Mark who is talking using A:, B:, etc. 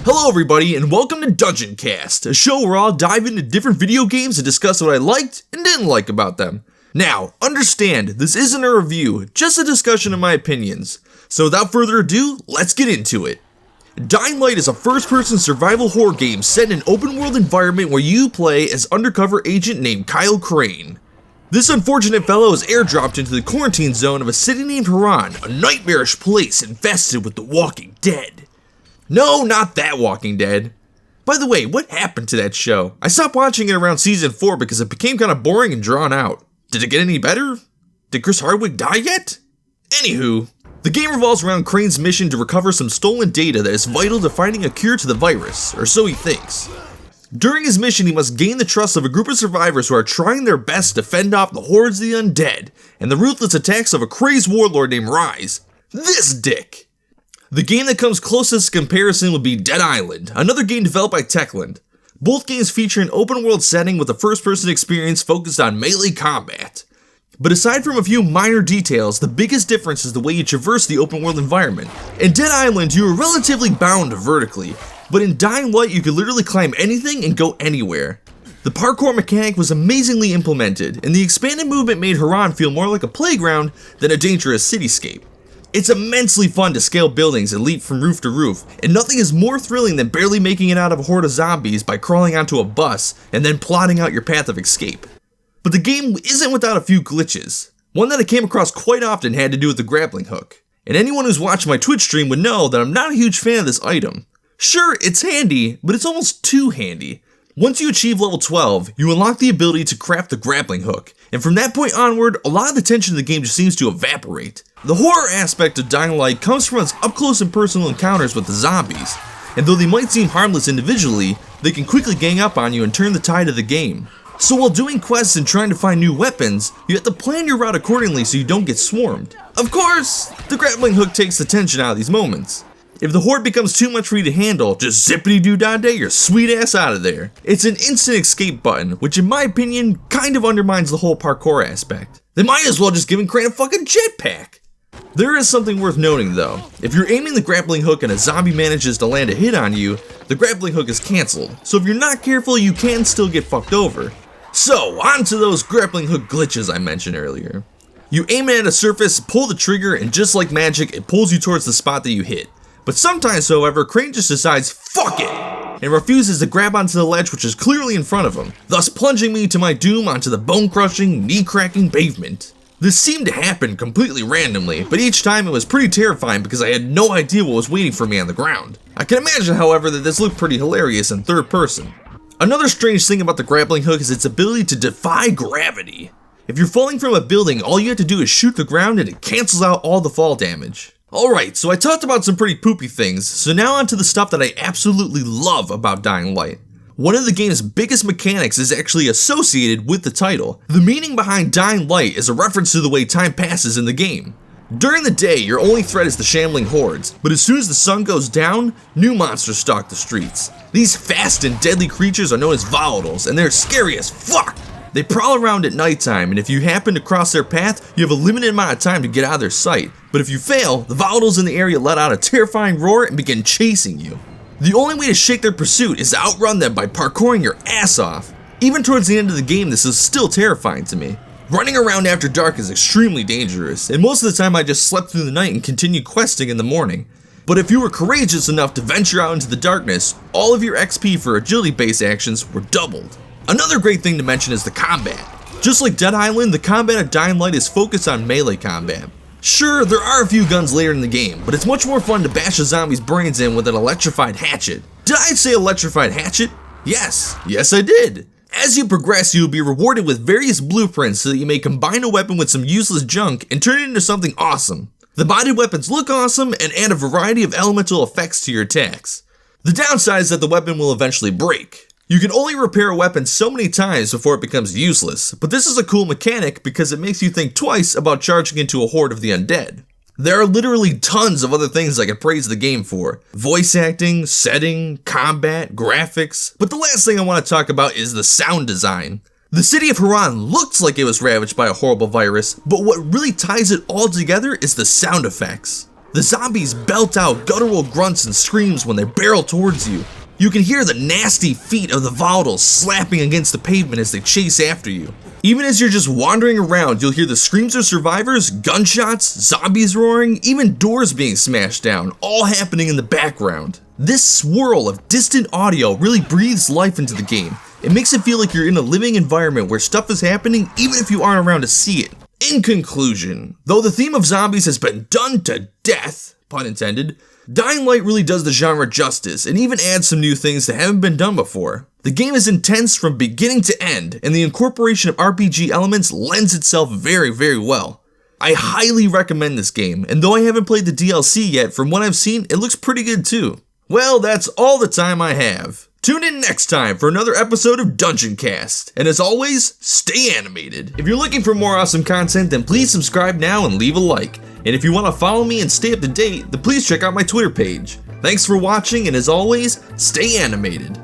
A: Hello everybody and welcome to Dungeoncast, a show where I'll dive into different video games and discuss what I liked and didn't like about them. Now, understand, this isn't a review, just a discussion of my opinions. So without further ado, let's get into it. Dying Light is a first-person survival horror game set in an open-world environment where you play as undercover agent named Kyle Crane. This unfortunate fellow is airdropped into the quarantine zone of a city named Harran, a nightmarish place infested with the Walking Dead. No, not that Walking Dead. By the way, what happened to that show? I stopped watching it around season 4 because it became kind of boring and drawn out. Did it get any better? Did Chris Hardwick die yet? Anywho, the game revolves around Crane's mission to recover some stolen data that is vital to finding a cure to the virus, or so he thinks. During his mission, he must gain the trust of a group of survivors who are trying their best to fend off the hordes of the undead and the ruthless attacks of a crazed warlord named Rise. This dick! The game that comes closest to comparison would be Dead Island, another game developed by Techland. Both games feature an open-world setting with a first-person experience focused on melee combat. But aside from a few minor details, the biggest difference is the way you traverse the open-world environment. In Dead Island, you are relatively bound vertically, but in Dying Light you can literally climb anything and go anywhere. The parkour mechanic was amazingly implemented, and the expanded movement made Harran feel more like a playground than a dangerous cityscape. It's immensely fun to scale buildings and leap from roof to roof, and nothing is more thrilling than barely making it out of a horde of zombies by crawling onto a bus and then plotting out your path of escape. But the game isn't without a few glitches. One that I came across quite often had to do with the grappling hook, and anyone who's watched my Twitch stream would know that I'm not a huge fan of this item. Sure, it's handy, but it's almost too handy. Once you achieve level 12, you unlock the ability to craft the grappling hook, and from that point onward, a lot of the tension of the game just seems to evaporate. The horror aspect of Dying Light comes from its up-close and personal encounters with the zombies, and though they might seem harmless individually, they can quickly gang up on you and turn the tide of the game. So while doing quests and trying to find new weapons, you have to plan your route accordingly so you don't get swarmed. Of course, the grappling hook takes the tension out of these moments. If the horde becomes too much for you to handle, just zippity-doo-dah-day your sweet ass out of there. It's an instant escape button, which in my opinion, kind of undermines the whole parkour aspect. They might as well just give Crane a fucking jetpack. There is something worth noting though. If you're aiming the grappling hook and a zombie manages to land a hit on you, the grappling hook is cancelled. So if you're not careful, you can still get fucked over. So, on to those grappling hook glitches I mentioned earlier. You aim it at a surface, pull the trigger, and just like magic, it pulls you towards the spot that you hit. But sometimes, however, Crane just decides, fuck it, and refuses to grab onto the ledge which is clearly in front of him, thus plunging me to my doom onto the bone-crushing, knee-cracking pavement. This seemed to happen completely randomly, but each time it was pretty terrifying because I had no idea what was waiting for me on the ground. I can imagine, however, that this looked pretty hilarious in third person. Another strange thing about the grappling hook is its ability to defy gravity. If you're falling from a building, all you have to do is shoot the ground and it cancels out all the fall damage. Alright, so I talked about some pretty poopy things, so now on to the stuff that I absolutely love about Dying Light. One of the game's biggest mechanics is actually associated with the title. The meaning behind Dying Light is a reference to the way time passes in the game. During the day, your only threat is the shambling hordes, but as soon as the sun goes down, new monsters stalk the streets. These fast and deadly creatures are known as volatiles, and they're scary as fuck! They prowl around at nighttime, and if you happen to cross their path, you have a limited amount of time to get out of their sight. But if you fail, the volatiles in the area let out a terrifying roar and begin chasing you. The only way to shake their pursuit is to outrun them by parkouring your ass off. Even towards the end of the game, this is still terrifying to me. Running around after dark is extremely dangerous, and most of the time I just slept through the night and continued questing in the morning. But if you were courageous enough to venture out into the darkness, all of your XP for agility-based actions were doubled. Another great thing to mention is the combat. Just like Dead Island, the combat of Dying Light is focused on melee combat. Sure, there are a few guns later in the game, but it's much more fun to bash a zombie's brains in with an electrified hatchet. Did I say electrified hatchet? Yes I did. As you progress, you will be rewarded with various blueprints so that you may combine a weapon with some useless junk and turn it into something awesome. The bodied weapons look awesome and add a variety of elemental effects to your attacks. The downside is that the weapon will eventually break. You can only repair a weapon so many times before it becomes useless, but this is a cool mechanic because it makes you think twice about charging into a horde of the undead. There are literally tons of other things I could praise the game for. Voice acting, setting, combat, graphics, but the last thing I want to talk about is the sound design. The city of Harran looks like it was ravaged by a horrible virus, but what really ties it all together is the sound effects. The zombies belt out guttural grunts and screams when they barrel towards you. You can hear the nasty feet of the volatiles slapping against the pavement as they chase after you. Even as you're just wandering around, you'll hear the screams of survivors, gunshots, zombies roaring, even doors being smashed down, all happening in the background. This swirl of distant audio really breathes life into the game. It makes it feel like you're in a living environment where stuff is happening even if you aren't around to see it. In conclusion, though the theme of zombies has been done to death, pun intended, Dying Light really does the genre justice and even adds some new things that haven't been done before. The game is intense from beginning to end, and the incorporation of RPG elements lends itself very, very well. I highly recommend this game, and though I haven't played the DLC yet, from what I've seen, it looks pretty good too. Well, that's all the time I have. Tune in next time for another episode of Dungeon Cast, and as always, stay animated. If you're looking for more awesome content, then please subscribe now and leave a like. And if you want to follow me and stay up to date, then please check out my Twitter page. Thanks for watching, and as always, stay animated.